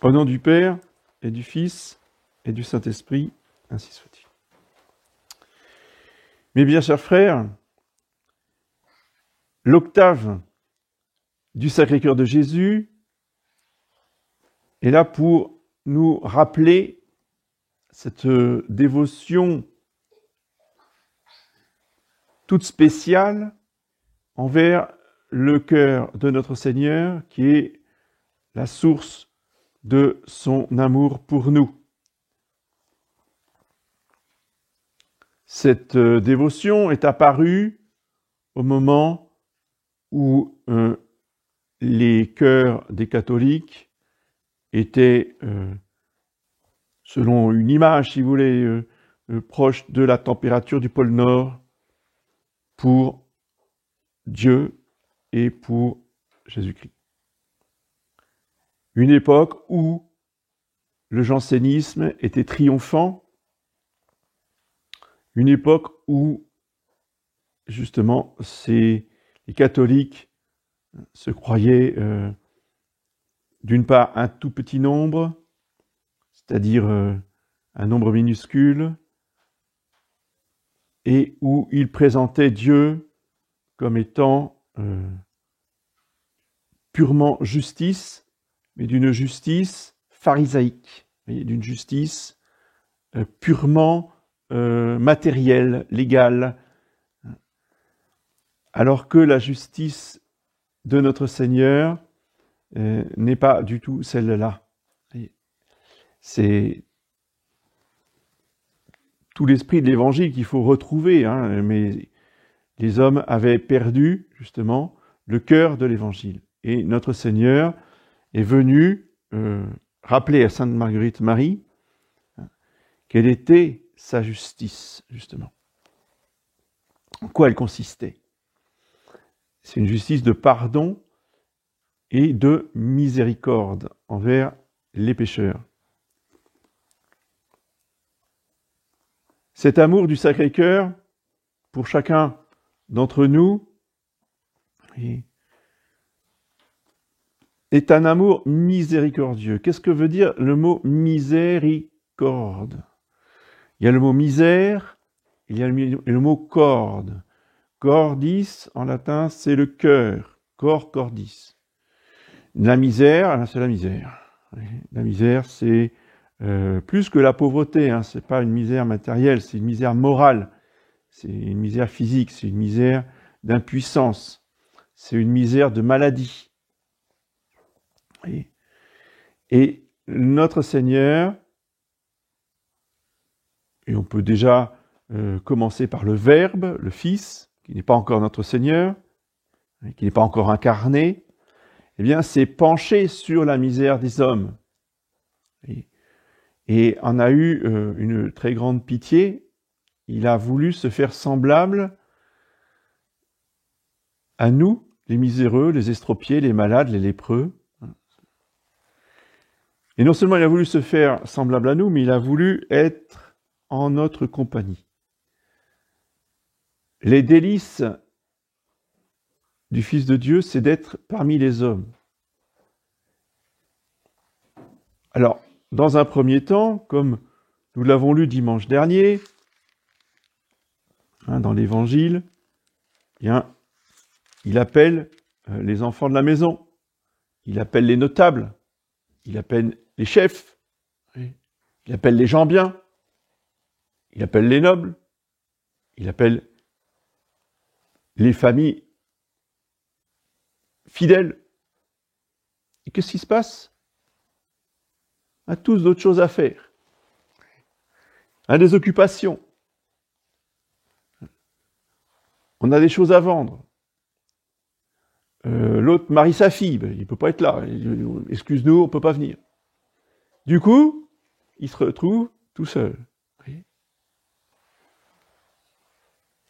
Au nom du Père, et du Fils, et du Saint-Esprit, ainsi soit-il. Mes bien chers frères, l'octave du Sacré-Cœur de Jésus est là pour nous rappeler cette dévotion toute spéciale envers le cœur de notre Seigneur, qui est la source de son amour pour nous. Cette dévotion est apparue au moment où les cœurs des catholiques étaient, selon une image, si vous voulez, proche de la température du pôle Nord pour Dieu et pour Jésus-Christ. Une époque où le jansénisme était triomphant, une époque où, justement, les catholiques se croyaient, d'une part, un tout petit nombre, c'est-à-dire un nombre minuscule, et où ils présentaient Dieu comme étant purement justice, mais d'une justice pharisaïque, d'une justice purement matérielle, légale, alors que la justice de notre Seigneur n'est pas du tout celle-là. C'est tout l'esprit de l'Évangile qu'il faut retrouver, mais les hommes avaient perdu, justement, le cœur de l'Évangile. Et notre Seigneur est venu rappeler à Sainte Marguerite Marie quelle était sa justice, justement. En quoi elle consistait? C'est une justice de pardon et de miséricorde envers les pécheurs. Cet amour du Sacré-Cœur, pour chacun d'entre nous, est un amour miséricordieux. Qu'est-ce que veut dire le mot miséricorde? Il y a le mot misère, il y a le mot corde. Cordis, en latin, c'est le cœur. Cor cordis. La misère, c'est la misère. La misère, c'est plus que la pauvreté. C'est pas une misère matérielle, c'est une misère morale. C'est une misère physique, c'est une misère d'impuissance. C'est une misère de maladie. Et notre Seigneur, et on peut déjà commencer par le Verbe, le Fils, qui n'est pas encore notre Seigneur, qui n'est pas encore incarné, eh bien, s'est penché sur la misère des hommes. Et en a eu une très grande pitié. Il a voulu se faire semblable à nous, les miséreux, les estropiés, les malades, les lépreux. Et non seulement il a voulu se faire semblable à nous, mais il a voulu être en notre compagnie. Les délices du Fils de Dieu, c'est d'être parmi les hommes. Alors, dans un premier temps, comme nous l'avons lu dimanche dernier, dans l'Évangile, il appelle les enfants de la maison, il appelle les notables, il appelle les chefs, il appelle les gens bien, il appelle les nobles, il appelle les familles fidèles. Et qu'est-ce qui se passe? On a tous d'autres choses à faire. On a des occupations. On a des choses à vendre. L'autre marie sa fille, il ne peut pas être là. Excuse-nous, on ne peut pas venir. Du coup, il se retrouve tout seul.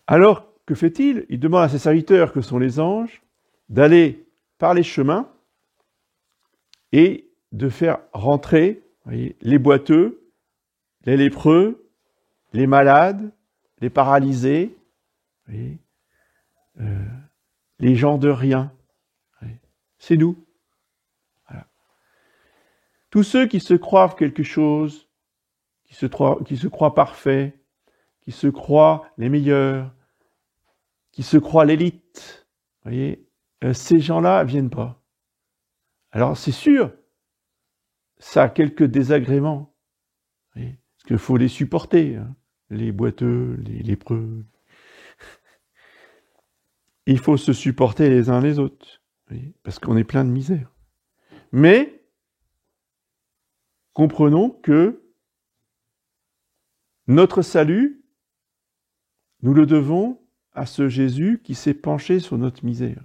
Alors, que fait-il? Il demande à ses serviteurs, que sont les anges, d'aller par les chemins et de faire rentrer les boiteux, les lépreux, les malades, les paralysés, les gens de rien. C'est nous. Voilà. Tous ceux qui se croient quelque chose, qui se croient parfaits, qui se croient les meilleurs, qui se croient l'élite, voyez, ces gens-là viennent pas. Alors c'est sûr, ça a quelques désagréments, voyez, parce qu'il faut les supporter, hein, les boiteux, les lépreux. Il faut se supporter les uns les autres, voyez, parce qu'on est plein de misère. Mais comprenons que notre salut, nous le devons à ce Jésus qui s'est penché sur notre misère.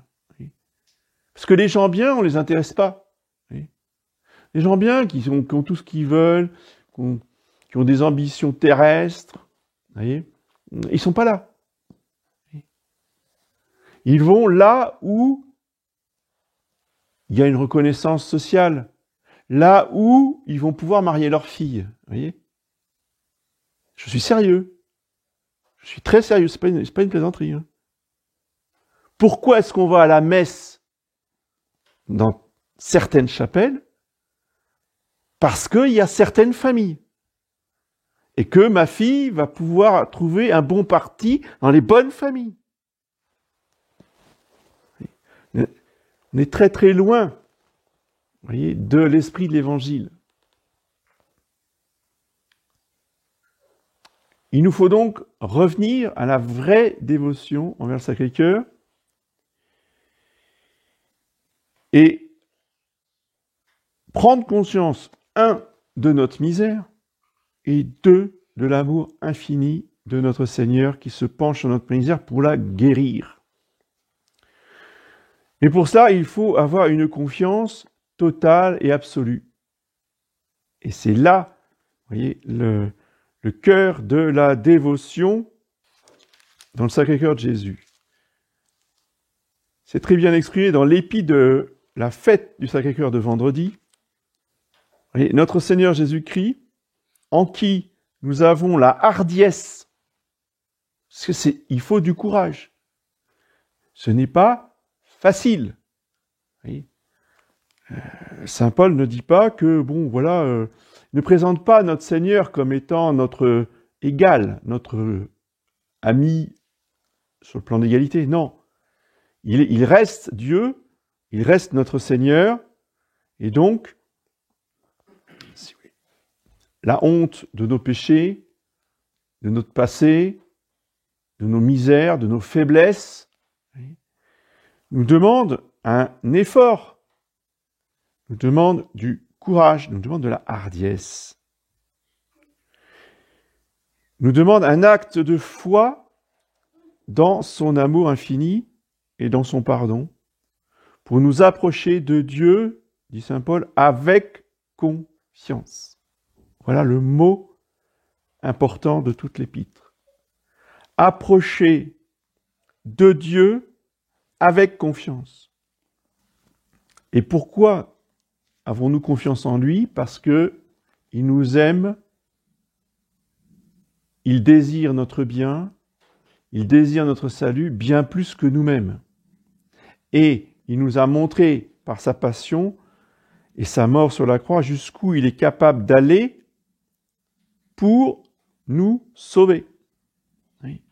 Parce que les gens bien, on ne les intéresse pas. Les gens bien qui ont tout ce qu'ils veulent, qui ont des ambitions terrestres, voyez, ils ne sont pas là. Ils vont là où il y a une reconnaissance sociale, là où ils vont pouvoir marier leur fille. Voyez, je suis sérieux. Je suis très sérieux, c'est pas une plaisanterie. Hein. Pourquoi est-ce qu'on va à la messe dans certaines chapelles? Parce qu'il y a certaines familles. Et que ma fille va pouvoir trouver un bon parti dans les bonnes familles. On est très très loin, vous voyez, de l'esprit de l'Évangile. Il nous faut donc revenir à la vraie dévotion envers le Sacré-Cœur et prendre conscience, 1, de notre misère et 2, de l'amour infini de notre Seigneur qui se penche sur notre misère pour la guérir. Et pour ça, il faut avoir une confiance totale et absolue. Et c'est là, vous voyez, le cœur de la dévotion dans le Sacré-Cœur de Jésus. C'est très bien exprimé dans l'épi de la fête du Sacré-Cœur de vendredi. Vous voyez, notre Seigneur Jésus-Christ, en qui nous avons la hardiesse, parce que il faut du courage. Ce n'est pas facile. Oui. Saint Paul ne dit pas que, bon, voilà, ne présente pas notre Seigneur comme étant notre égal, notre ami sur le plan d'égalité. Non. Il reste Dieu, il reste notre Seigneur, et donc, la honte de nos péchés, de notre passé, de nos misères, de nos faiblesses, nous demande un effort, nous demande du courage, nous demande de la hardiesse, nous demande un acte de foi dans son amour infini et dans son pardon, pour nous approcher de Dieu, dit saint Paul, avec confiance. Voilà le mot important de toute l'épître. Approcher de Dieu avec confiance. Et pourquoi avons-nous confiance en lui? Parce que il nous aime, il désire notre bien, il désire notre salut bien plus que nous-mêmes. Et il nous a montré par sa passion et sa mort sur la croix jusqu'où il est capable d'aller pour nous sauver. Oui.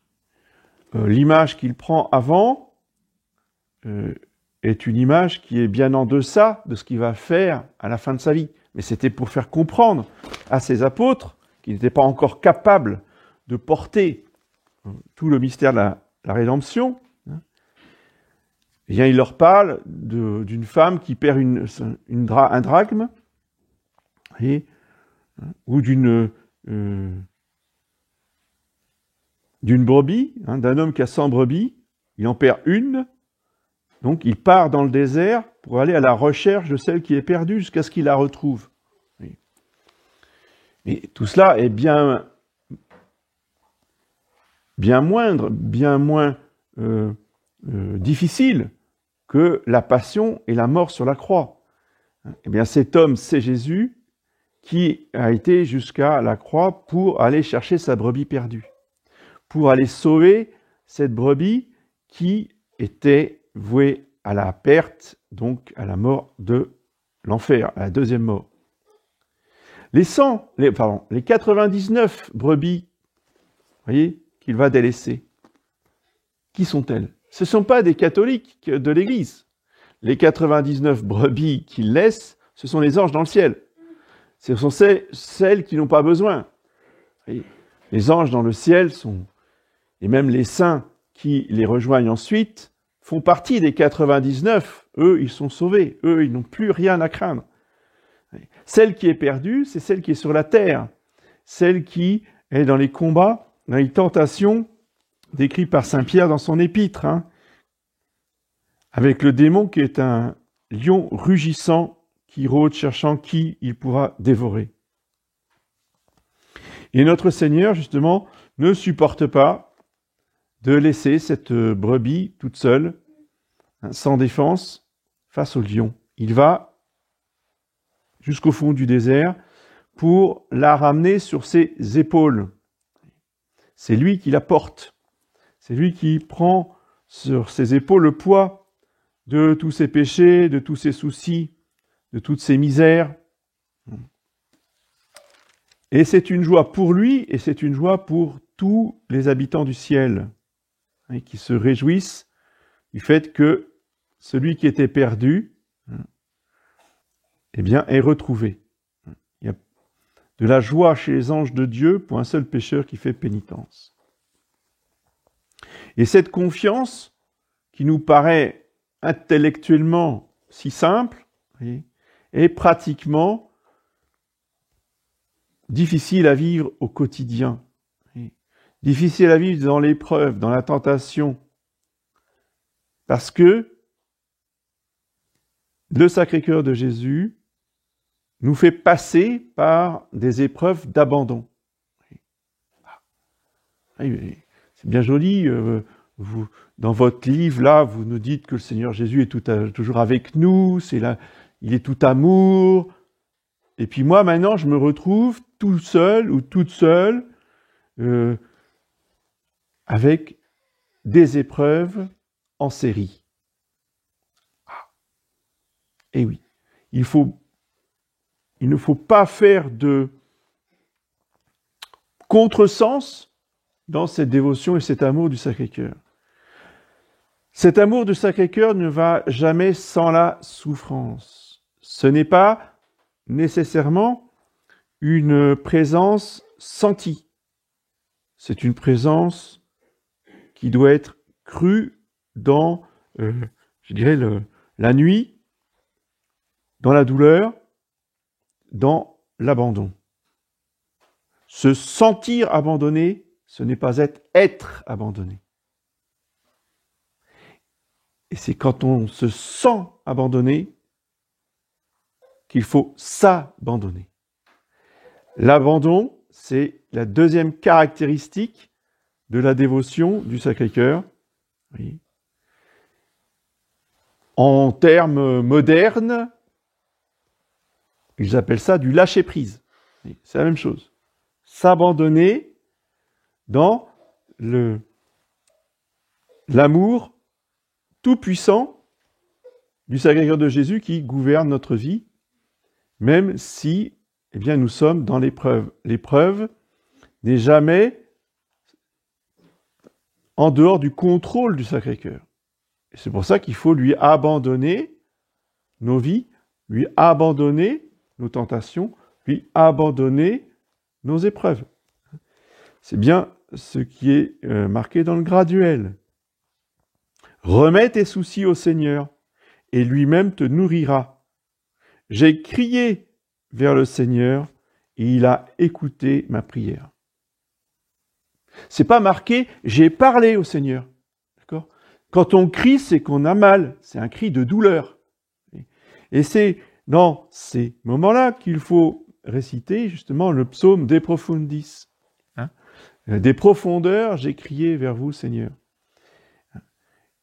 L'image qu'il prend avant est une image qui est bien en deçà de ce qu'il va faire à la fin de sa vie. Mais c'était pour faire comprendre à ses apôtres, qui n'étaient pas encore capables de porter tout le mystère de la rédemption. Et bien, il leur parle d'une femme qui perd un drachme, ou d'une brebis, d'un homme qui a 100 brebis, il en perd une. Donc, il part dans le désert pour aller à la recherche de celle qui est perdue jusqu'à ce qu'il la retrouve. Et tout cela est bien moindre, bien moins difficile que la passion et la mort sur la croix. Eh bien, cet homme, c'est Jésus qui a été jusqu'à la croix pour aller chercher sa brebis perdue, pour aller sauver cette brebis qui était vouée à la perte, donc à la mort de l'enfer, à la deuxième mort. les 99 brebis, voyez, qu'il va délaisser. Qui sont-elles? Ce ne sont pas des catholiques de l'Église. Les 99 brebis qu'il laisse, ce sont les anges dans le ciel. Ce sont celles qui n'ont pas besoin. Voyez, les anges dans le ciel sont, et même les saints qui les rejoignent ensuite, font partie des 99. Eux, ils sont sauvés. Eux, ils n'ont plus rien à craindre. Celle qui est perdue, c'est celle qui est sur la terre. Celle qui est dans les combats, dans les tentations, décrites par saint Pierre dans son épître, avec le démon qui est un lion rugissant qui rôde cherchant qui il pourra dévorer. Et notre Seigneur, justement, ne supporte pas de laisser cette brebis toute seule, sans défense, face au lion. Il va jusqu'au fond du désert pour la ramener sur ses épaules. C'est lui qui la porte. C'est lui qui prend sur ses épaules le poids de tous ses péchés, de tous ses soucis, de toutes ses misères. Et c'est une joie pour lui et c'est une joie pour tous les habitants du ciel, qui se réjouissent du fait que celui qui était perdu, eh bien, est retrouvé. Il y a de la joie chez les anges de Dieu pour un seul pécheur qui fait pénitence. Et cette confiance, qui nous paraît intellectuellement si simple, est pratiquement difficile à vivre au quotidien. Difficile à vivre dans l'épreuve, dans la tentation. Parce que le Sacré-Cœur de Jésus nous fait passer par des épreuves d'abandon. C'est bien joli, vous, dans votre livre, là, vous nous dites que le Seigneur Jésus est toujours avec nous, il est tout amour. Et puis moi, maintenant, je me retrouve tout seul ou toute seule avec des épreuves en série. Et oui, il ne faut pas faire de contresens dans cette dévotion et cet amour du Sacré-Cœur. Cet amour du Sacré-Cœur ne va jamais sans la souffrance. Ce n'est pas nécessairement une présence sentie. C'est une présence qui doit être crue dans, la nuit, dans la douleur, dans l'abandon. Se sentir abandonné, ce n'est pas être abandonné. Et c'est quand on se sent abandonné qu'il faut s'abandonner. L'abandon, c'est la deuxième caractéristique de la dévotion du Sacré-Cœur. Oui. En termes modernes, ils appellent ça du lâcher-prise. C'est la même chose. S'abandonner dans l'amour tout-puissant du Sacré-Cœur de Jésus qui gouverne notre vie, même si nous sommes dans l'épreuve. L'épreuve n'est jamais en dehors du contrôle du Sacré-Cœur. Et c'est pour ça qu'il faut lui abandonner nos vies, lui abandonner nos tentations, lui abandonner nos épreuves. C'est bien ce qui est marqué dans le graduel. Remets tes soucis au Seigneur, et lui-même te nourrira. J'ai crié vers le Seigneur, et il a écouté ma prière. C'est pas marqué « j'ai parlé au Seigneur ». D'accord ? Quand on crie, c'est qu'on a mal, c'est un cri de douleur. Et c'est dans ces moments-là qu'il faut réciter justement le psaume De Profundis. Des profondeurs, j'ai crié vers vous, Seigneur.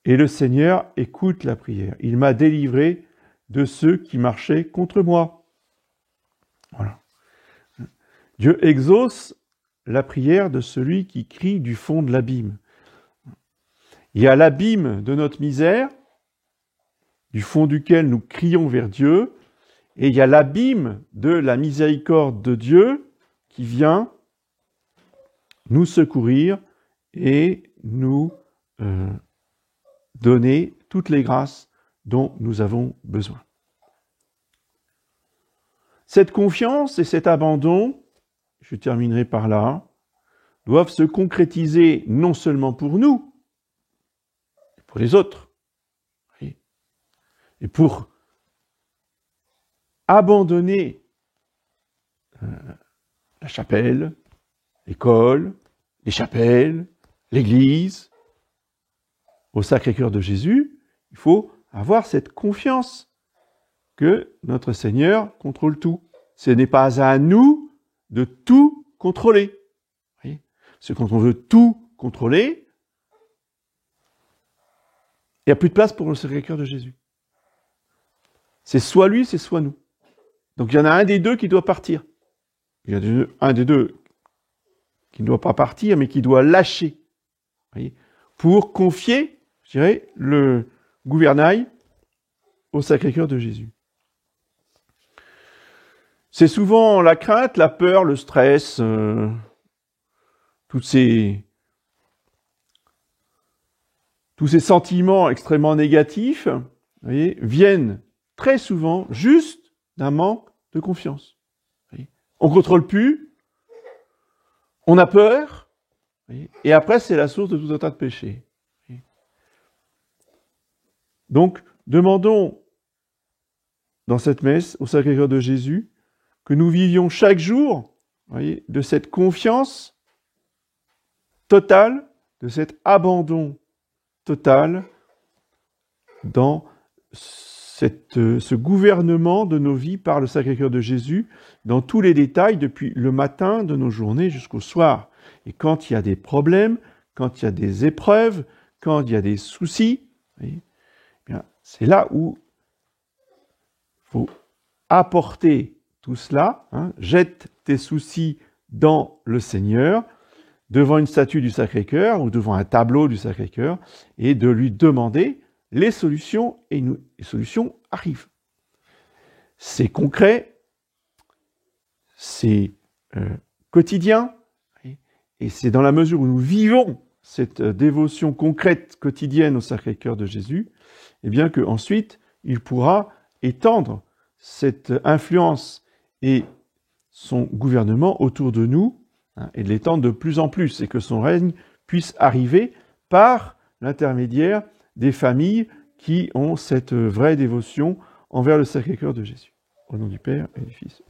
Et le Seigneur écoute la prière. Il m'a délivré de ceux qui marchaient contre moi. Voilà. Dieu exauce la prière de celui qui crie du fond de l'abîme. Il y a l'abîme de notre misère, du fond duquel nous crions vers Dieu, Et il y a l'abîme de la miséricorde de Dieu qui vient nous secourir et nous donner toutes les grâces dont nous avons besoin. Cette confiance et cet abandon, je terminerai par là, doivent se concrétiser non seulement pour nous, mais pour les autres. Et pour abandonner la chapelle, l'école, les chapelles, l'église, au Sacré-Cœur de Jésus, il faut avoir cette confiance que notre Seigneur contrôle tout. Ce n'est pas à nous de tout contrôler. Parce que quand on veut tout contrôler, il n'y a plus de place pour le Sacré-Cœur de Jésus. C'est soit lui, c'est soit nous. Donc il y en a un des deux qui doit partir. Il y a un des deux qui ne doit pas partir, mais qui doit lâcher. Pour confier, je dirais, le gouvernail au Sacré-Cœur de Jésus. C'est souvent la crainte, la peur, le stress, tous ces sentiments extrêmement négatifs, viennent très souvent juste d'un manque de confiance. On ne contrôle plus, on a peur, et après c'est la source de tout un tas de péchés. Donc, demandons dans cette messe au Sacré-Cœur de Jésus que nous vivions chaque jour de cette confiance totale, de cet abandon total dans ce gouvernement de nos vies par le Sacré-Cœur de Jésus, dans tous les détails, depuis le matin de nos journées jusqu'au soir. Et quand il y a des problèmes, quand il y a des épreuves, quand il y a des soucis, c'est là où il faut apporter tout cela. Jette tes soucis dans le Seigneur, devant une statue du Sacré-Cœur ou devant un tableau du Sacré-Cœur, et de lui demander les solutions, et les solutions arrivent. C'est concret, c'est quotidien, et c'est dans la mesure où nous vivons cette dévotion concrète quotidienne au Sacré-Cœur de Jésus, et bien qu'ensuite il pourra étendre cette influence et son gouvernement autour de nous, et de l'étendre de plus en plus, et que son règne puisse arriver par l'intermédiaire des familles qui ont cette vraie dévotion envers le Sacré-Cœur de Jésus. Au nom du Père et du Fils.